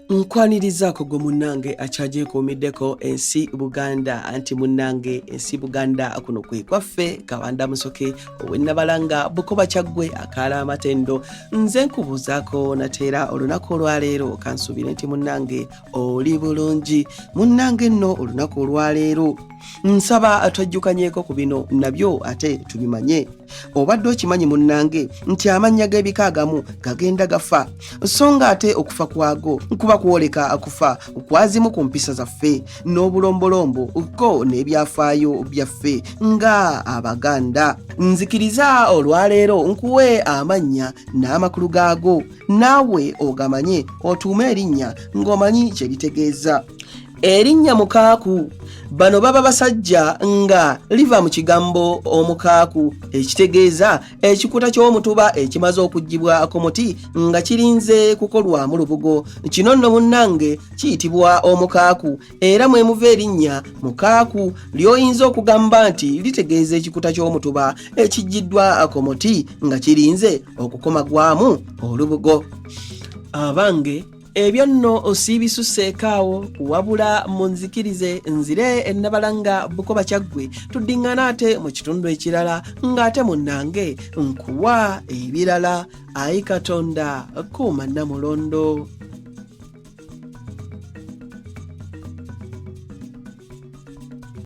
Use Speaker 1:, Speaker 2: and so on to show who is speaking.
Speaker 1: Nkwanirizaako gwe munnange akyagyekuumiddeko ensi Buganda anti munnange ensi Buganda kuno kwe kwaffe Kawanda Musoke ow'ennabalanga Bukoba Kyaggwe akaala amatendo nze nkubuuzaako nateera olunaku olwaleero kansuubire nti munnange oli bulungi munnange nno olunaku olwaleero nsaba atwajjukanyeeko ku bino nabyo ate tubimanye obadde okimanyi munnange nti amannya g'ebika agamu gagenda gafa so nga ate okufa kwago nkuba kwoleka akufa kwazimu ku mpisa zaffe n'obulombolombo ko n'ebyafaayo byaffe nga Abaganda nzikiriza olwaleero nkuwe amannya n'amakulu gaago naawe ogamanye otuume erinnya ng'omanyi kye litegeeza. Erinnya mukaaku bano baba basajja nga liva mu kigambo omukaaku ekitegeeza ekikuta ky'omutuba ekimaze okuggibwa ku muti nga kirinze kukolwamu lubugo. Kino nno munnange kiyitibwa omukaaku era mwe muva erinnya mukaaku ly'oyinza okugamba nti litegeeza ekikuta ky'omutuba ekiggiddwa ku muti nga kirinze okukomagwamu olubugo. Abange ebyo nno osiibisuseekaawo wabula munzikirize nzire ennabalanga Bukoba Kyaggwe tuddiŋŋana ate mu kitundu ekirala ng'ate munnange nkuwa ebirala. Ayi Katonda kuuma Namulondo.